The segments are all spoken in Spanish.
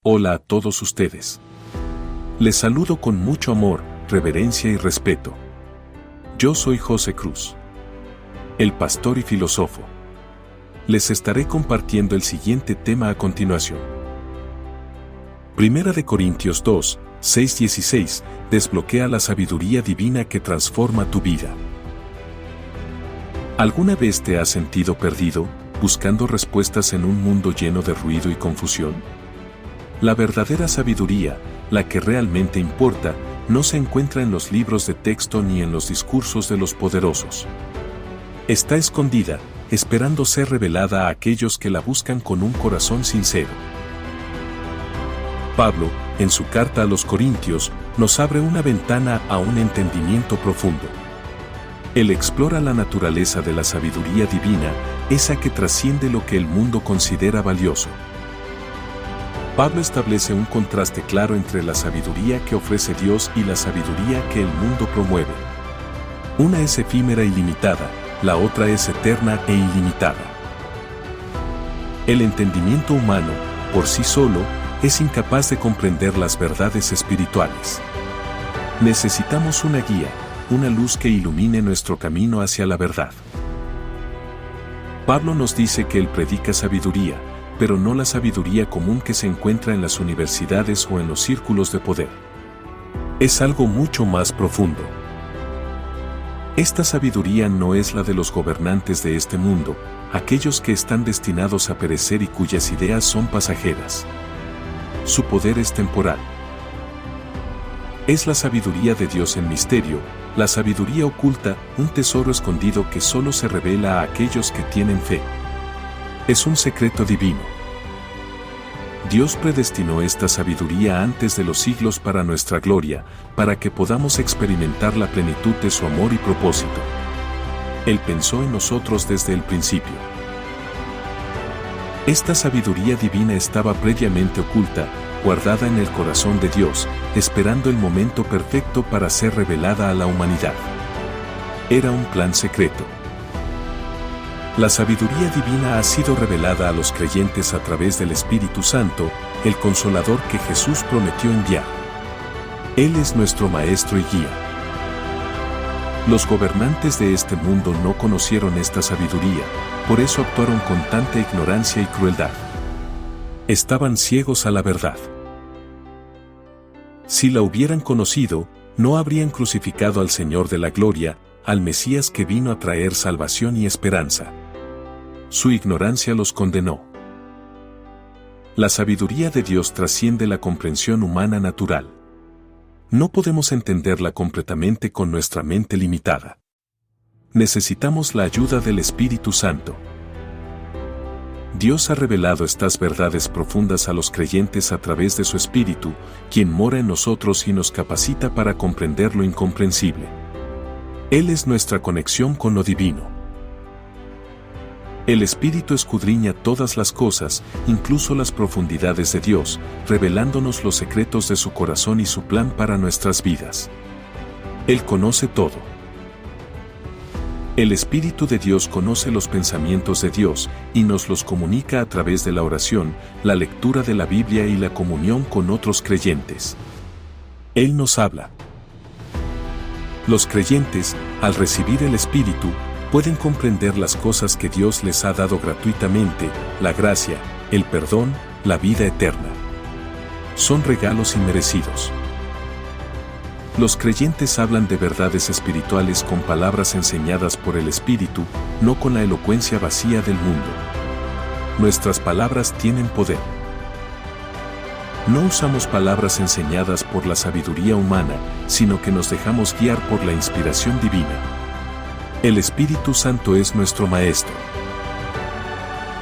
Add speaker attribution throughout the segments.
Speaker 1: Hola a todos ustedes. Les saludo con mucho amor, reverencia y respeto. Yo soy José Cruz, el pastor y filósofo. Les estaré compartiendo el siguiente tema a continuación. Primera de Corintios 2, 6-16, desbloquea la sabiduría divina que transforma tu vida. ¿Alguna vez te has sentido perdido, buscando respuestas en un mundo lleno de ruido y confusión? La verdadera sabiduría, la que realmente importa, no se encuentra en los libros de texto ni en los discursos de los poderosos. Está escondida, esperando ser revelada a aquellos que la buscan con un corazón sincero. Pablo, en su carta a los Corintios, nos abre una ventana a un entendimiento profundo. Él explora la naturaleza de la sabiduría divina, esa que trasciende lo que el mundo considera valioso. Pablo establece un contraste claro entre la sabiduría que ofrece Dios y la sabiduría que el mundo promueve. Una es efímera y limitada, la otra es eterna e ilimitada. El entendimiento humano, por sí solo, es incapaz de comprender las verdades espirituales. Necesitamos una guía, una luz que ilumine nuestro camino hacia la verdad. Pablo nos dice que él predica sabiduría, pero no la sabiduría común que se encuentra en las universidades o en los círculos de poder. Es algo mucho más profundo. Esta sabiduría no es la de los gobernantes de este mundo, aquellos que están destinados a perecer y cuyas ideas son pasajeras. Su poder es temporal. Es la sabiduría de Dios en misterio, la sabiduría oculta, un tesoro escondido que solo se revela a aquellos que tienen fe. Es un secreto divino. Dios predestinó esta sabiduría antes de los siglos para nuestra gloria, para que podamos experimentar la plenitud de su amor y propósito. Él pensó en nosotros desde el principio. Esta sabiduría divina estaba previamente oculta, guardada en el corazón de Dios, esperando el momento perfecto para ser revelada a la humanidad. Era un plan secreto. La sabiduría divina ha sido revelada a los creyentes a través del Espíritu Santo, el Consolador que Jesús prometió enviar. Él es nuestro Maestro y guía. Los gobernantes de este mundo no conocieron esta sabiduría, por eso actuaron con tanta ignorancia y crueldad. Estaban ciegos a la verdad. Si la hubieran conocido, no habrían crucificado al Señor de la Gloria, al Mesías que vino a traer salvación y esperanza. Su ignorancia los condenó. La sabiduría de Dios trasciende la comprensión humana natural. No podemos entenderla completamente con nuestra mente limitada. Necesitamos la ayuda del Espíritu Santo. Dios ha revelado estas verdades profundas a los creyentes a través de su Espíritu, quien mora en nosotros y nos capacita para comprender lo incomprensible. Él es nuestra conexión con lo divino. El Espíritu escudriña todas las cosas, incluso las profundidades de Dios, revelándonos los secretos de su corazón y su plan para nuestras vidas. Él conoce todo. El Espíritu de Dios conoce los pensamientos de Dios y nos los comunica a través de la oración, la lectura de la Biblia y la comunión con otros creyentes. Él nos habla. Los creyentes, al recibir el Espíritu, pueden comprender las cosas que Dios les ha dado gratuitamente, la gracia, el perdón, la vida eterna. Son regalos inmerecidos. Los creyentes hablan de verdades espirituales con palabras enseñadas por el Espíritu, no con la elocuencia vacía del mundo. Nuestras palabras tienen poder. No usamos palabras enseñadas por la sabiduría humana, sino que nos dejamos guiar por la inspiración divina. El Espíritu Santo es nuestro Maestro.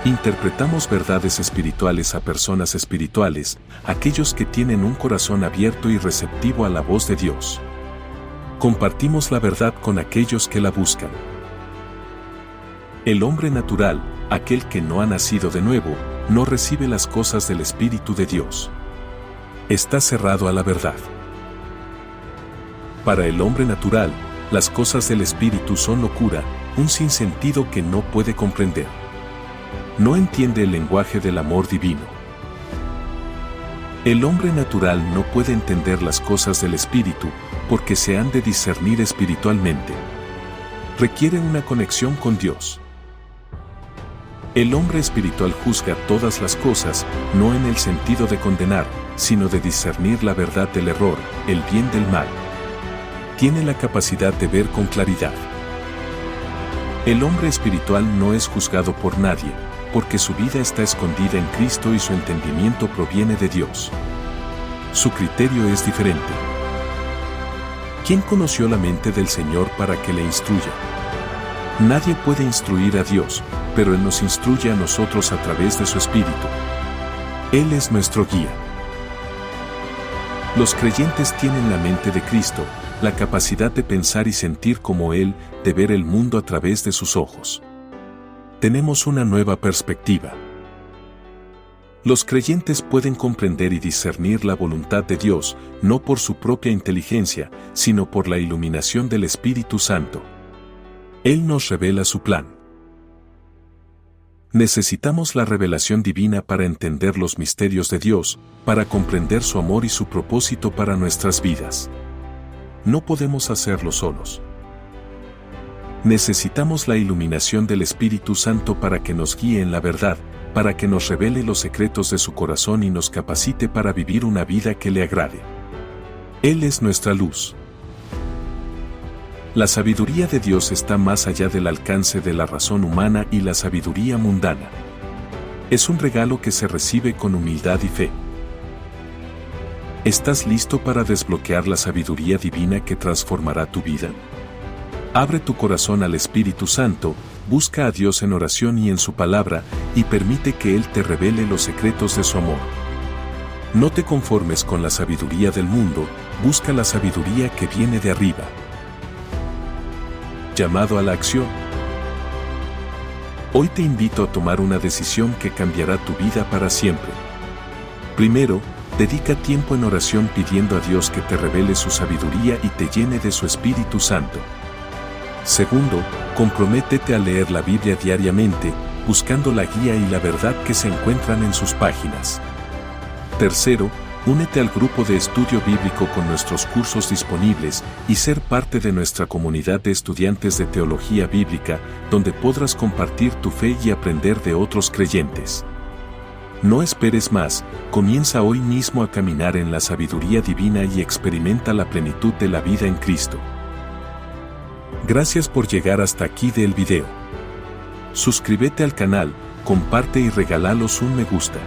Speaker 1: Interpretamos verdades espirituales a personas espirituales, aquellos que tienen un corazón abierto y receptivo a la voz de Dios. Compartimos la verdad con aquellos que la buscan. El hombre natural, aquel que no ha nacido de nuevo, no recibe las cosas del Espíritu de Dios. Está cerrado a la verdad. Para el hombre natural, las cosas del Espíritu son locura, un sinsentido que no puede comprender. No entiende el lenguaje del amor divino. El hombre natural no puede entender las cosas del Espíritu porque se han de discernir espiritualmente. Requiere una conexión con Dios. El hombre espiritual juzga todas las cosas, no en el sentido de condenar, sino de discernir la verdad del error, el bien del mal. Tiene la capacidad de ver con claridad. El hombre espiritual no es juzgado por nadie, porque su vida está escondida en Cristo y su entendimiento proviene de Dios. Su criterio es diferente. ¿Quién conoció la mente del Señor para que le instruya? Nadie puede instruir a Dios, pero Él nos instruye a nosotros a través de su Espíritu. Él es nuestro guía. Los creyentes tienen la mente de Cristo, la capacidad de pensar y sentir como Él, de ver el mundo a través de sus ojos. Tenemos una nueva perspectiva. Los creyentes pueden comprender y discernir la voluntad de Dios, no por su propia inteligencia, sino por la iluminación del Espíritu Santo. Él nos revela su plan. Necesitamos la revelación divina para entender los misterios de Dios, para comprender su amor y su propósito para nuestras vidas. No podemos hacerlo solos. Necesitamos la iluminación del Espíritu Santo para que nos guíe en la verdad, para que nos revele los secretos de su corazón y nos capacite para vivir una vida que le agrade. Él es nuestra luz. La sabiduría de Dios está más allá del alcance de la razón humana y la sabiduría mundana. Es un regalo que se recibe con humildad y fe. ¿Estás listo para desbloquear la sabiduría divina que transformará tu vida? Abre tu corazón al Espíritu Santo, busca a Dios en oración y en su palabra, y permite que Él te revele los secretos de su amor. No te conformes con la sabiduría del mundo, busca la sabiduría que viene de arriba. Llamado a la acción. Hoy te invito a tomar una decisión que cambiará tu vida para siempre. Primero, dedica tiempo en oración pidiendo a Dios que te revele su sabiduría y te llene de su Espíritu Santo. Segundo, comprométete a leer la Biblia diariamente, buscando la guía y la verdad que se encuentran en sus páginas. Tercero, únete al grupo de estudio bíblico con nuestros cursos disponibles y ser parte de nuestra comunidad de estudiantes de teología bíblica, donde podrás compartir tu fe y aprender de otros creyentes. No esperes más, comienza hoy mismo a caminar en la sabiduría divina y experimenta la plenitud de la vida en Cristo. Gracias por llegar hasta aquí del video. Suscríbete al canal, comparte y regálalos un me gusta.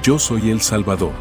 Speaker 1: Yo soy El Salvador.